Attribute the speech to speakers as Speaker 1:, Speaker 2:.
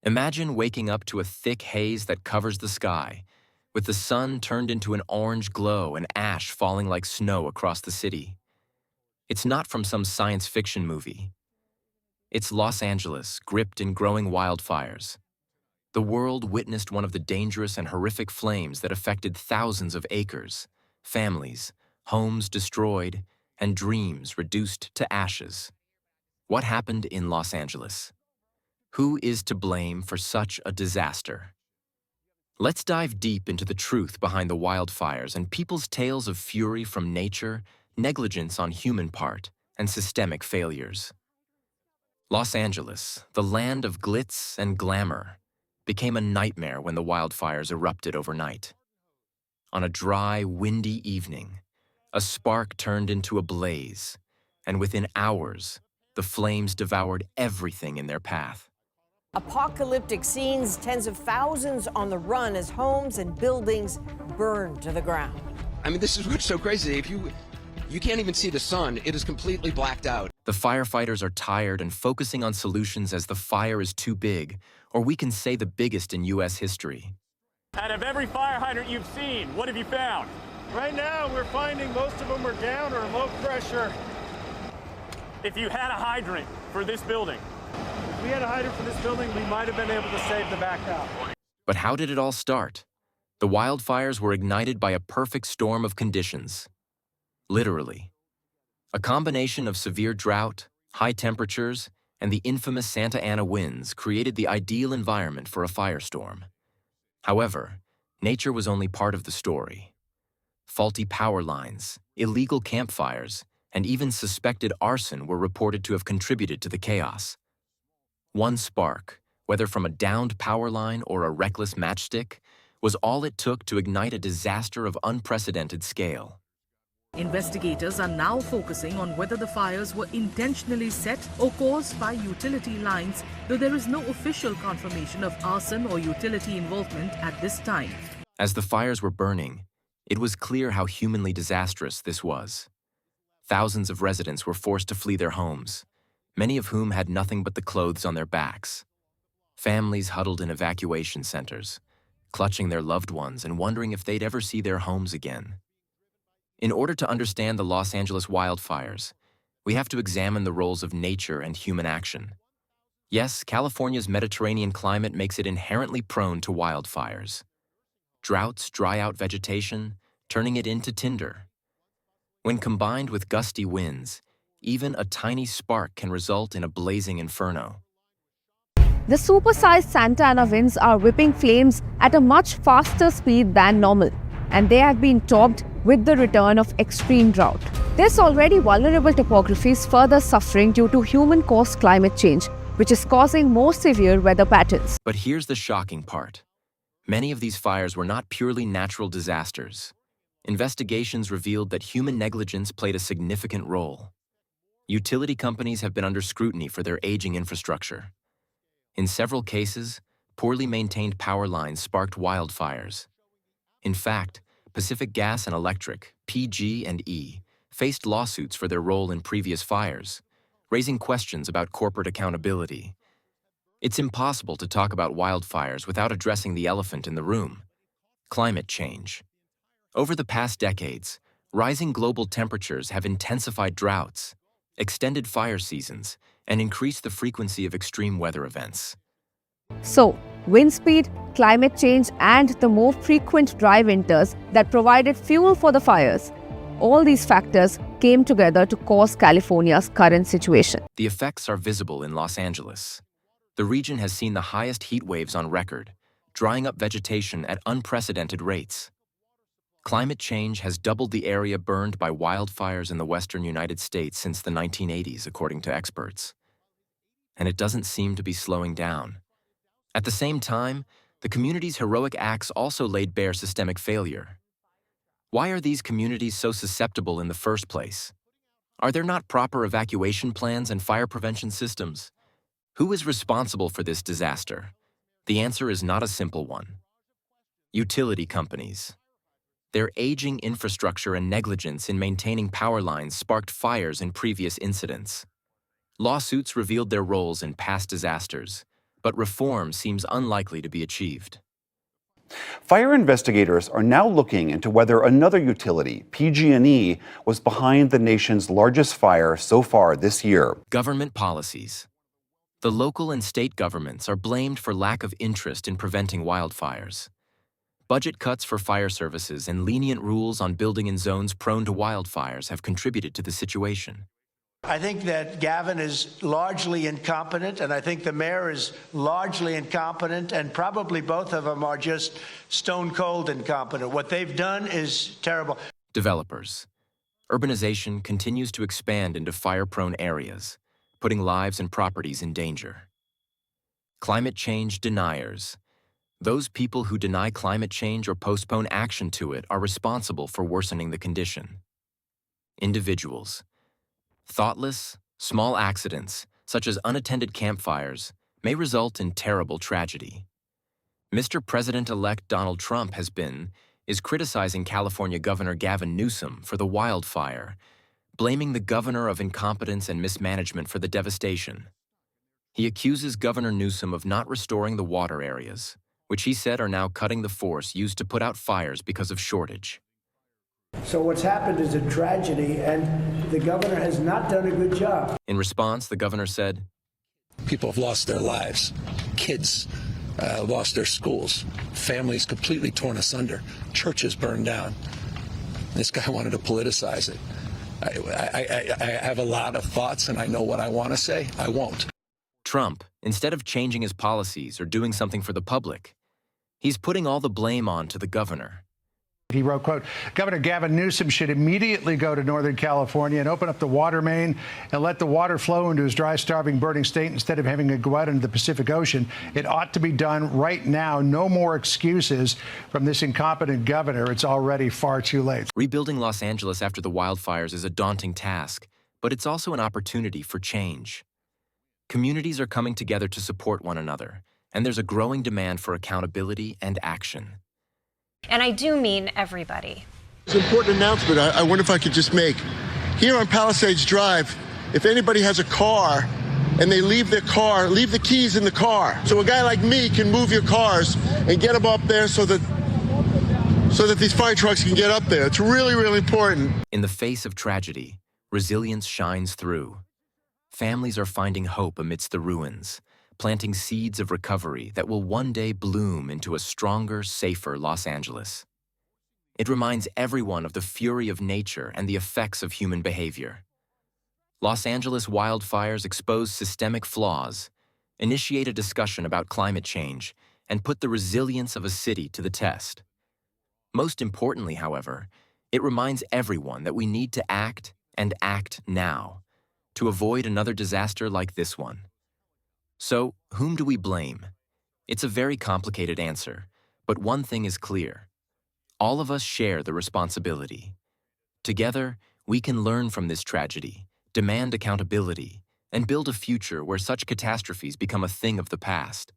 Speaker 1: Imagine waking up to a thick haze that covers the sky, with the sun turned into an orange glow and ash falling like snow across the city. It's not from some science fiction movie. It's Los Angeles, gripped in growing wildfires. The world witnessed one of the dangerous and horrific flames that affected thousands of acres, families, homes destroyed, and dreams reduced to ashes. What happened in Los Angeles? Who is to blame for such a disaster? Let's dive deep into the truth behind the wildfires and people's tales of fury from nature, negligence on human part, and systemic failures. Los Angeles, the land of glitz and glamour, became a nightmare when the wildfires erupted overnight. On a dry, windy evening, a spark turned into a blaze, and within hours, the flames devoured everything in their path.
Speaker 2: Apocalyptic scenes, tens of thousands on the run as homes and buildings burned to the ground.
Speaker 3: I mean, this is what's so crazy. If you can't even see the sun, it is completely blacked out.
Speaker 1: The firefighters are tired and focusing on solutions as the fire is too big, or we can say the biggest in U.S. history.
Speaker 4: Out of every fire hydrant you've seen, what have you found?
Speaker 5: Right now, we're finding most of them are down or low pressure.
Speaker 4: If you had a hydrant for this building,
Speaker 5: If we had a hydrant for this building, we might have been able to save the back house.
Speaker 1: But how did it all start? The wildfires were ignited by a perfect storm of conditions. Literally. A combination of severe drought, high temperatures, and the infamous Santa Ana winds created the ideal environment for a firestorm. However, nature was only part of the story. Faulty power lines, illegal campfires, and even suspected arson were reported to have contributed to the chaos. One spark, whether from a downed power line or a reckless matchstick, was all it took to ignite a disaster of unprecedented scale.
Speaker 6: Investigators are now focusing on whether the fires were intentionally set or caused by utility lines, though there is no official confirmation of arson or utility involvement at this time.
Speaker 1: As the fires were burning, it was clear how humanly disastrous this was. Thousands of residents were forced to flee their homes, many of whom had nothing but the clothes on their backs. Families huddled in evacuation centers, clutching their loved ones and wondering if they'd ever see their homes again. In order to understand the Los Angeles wildfires, we have to examine the roles of nature and human action. Yes, California's Mediterranean climate makes it inherently prone to wildfires. Droughts dry out vegetation, turning it into tinder. When combined with gusty winds, even a tiny spark can result in a blazing inferno.
Speaker 7: The supersized Santa Ana winds are whipping flames at a much faster speed than normal, and they have been topped with the return of extreme drought. This already vulnerable topography is further suffering due to human-caused climate change, which is causing more severe weather patterns.
Speaker 1: But here's the shocking part. Many of these fires were not purely natural disasters. Investigations revealed that human negligence played a significant role. Utility companies have been under scrutiny for their aging infrastructure. In several cases, poorly maintained power lines sparked wildfires. In fact, Pacific Gas and Electric, PG&E, faced lawsuits for their role in previous fires, raising questions about corporate accountability. It's impossible to talk about wildfires without addressing the elephant in the room: climate change. Over the past decades, rising global temperatures have intensified droughts, extended fire seasons, and increased the frequency of extreme weather events.
Speaker 7: So, wind speed, climate change, and the more frequent dry winters that provided fuel for the fires, all these factors came together to cause California's current situation.
Speaker 1: The effects are visible in Los Angeles. The region has seen the highest heat waves on record, drying up vegetation at unprecedented rates. Climate change has doubled the area burned by wildfires in the western United States since the 1980s, according to experts. And it doesn't seem to be slowing down. At the same time, the community's heroic acts also laid bare systemic failure. Why are these communities so susceptible in the first place? Are there not proper evacuation plans and fire prevention systems? Who is responsible for this disaster? The answer is not a simple one. Utility companies. Their aging infrastructure and negligence in maintaining power lines sparked fires in previous incidents. Lawsuits revealed their roles in past disasters, but reform seems unlikely to be achieved.
Speaker 8: Fire investigators are now looking into whether another utility, PG&E, was behind the nation's largest fire so far this year.
Speaker 1: Government policies. The local and state governments are blamed for lack of interest in preventing wildfires. Budget cuts for fire services and lenient rules on building in zones prone to wildfires have contributed to the situation.
Speaker 9: I think that Gavin is largely incompetent, and I think the mayor is largely incompetent, and probably both of them are just stone cold incompetent. What they've done is terrible.
Speaker 1: Developers. Urbanization continues to expand into fire-prone areas, putting lives and properties in danger. Climate change deniers. Those people who deny climate change or postpone action to it are responsible for worsening the condition. Individuals. Thoughtless, small accidents, such as unattended campfires, may result in terrible tragedy. Mr. President-elect Donald Trump is criticizing California Governor Gavin Newsom for the wildfire, blaming the governor of incompetence and mismanagement for the devastation. He accuses Governor Newsom of not restoring the water areas, which he said are now cutting the force used to put out fires because of shortage.
Speaker 10: So what's happened is a tragedy, and the governor has not done a good job.
Speaker 1: In response, the governor said,
Speaker 11: "People have lost their lives. Kids lost their schools. Families completely torn asunder. Churches burned down." This guy wanted to politicize it. I have a lot of thoughts, and I know what I want to say. I won't.
Speaker 1: Trump, instead of changing his policies or doing something for the public, he's putting all the blame on to the governor.
Speaker 12: He wrote, quote, "Governor Gavin Newsom should immediately go to Northern California and open up the water main and let the water flow into his dry, starving, burning state instead of having it go out into the Pacific Ocean. It ought to be done right now. No more excuses from this incompetent governor. It's already far too late."
Speaker 1: Rebuilding Los Angeles after the wildfires is a daunting task, but it's also an opportunity for change. Communities are coming together to support one another, and there's a growing demand for accountability and action.
Speaker 13: And I do mean everybody.
Speaker 14: It's an important announcement I wonder if I could just make. Here on Palisades Drive, if anybody has a car and they leave their car, leave the keys in the car. So a guy like me can move your cars and get them up there so that these fire trucks can get up there. It's really, really important.
Speaker 1: In the face of tragedy, resilience shines through. Families are finding hope amidst the ruins, planting seeds of recovery that will one day bloom into a stronger, safer Los Angeles. It reminds everyone of the fury of nature and the effects of human behavior. Los Angeles wildfires expose systemic flaws, initiate a discussion about climate change, and put the resilience of a city to the test. Most importantly, however, it reminds everyone that we need to act and act now to avoid another disaster like this one. So, whom do we blame? It's a very complicated answer, but one thing is clear. All of us share the responsibility. Together, we can learn from this tragedy, demand accountability, and build a future where such catastrophes become a thing of the past.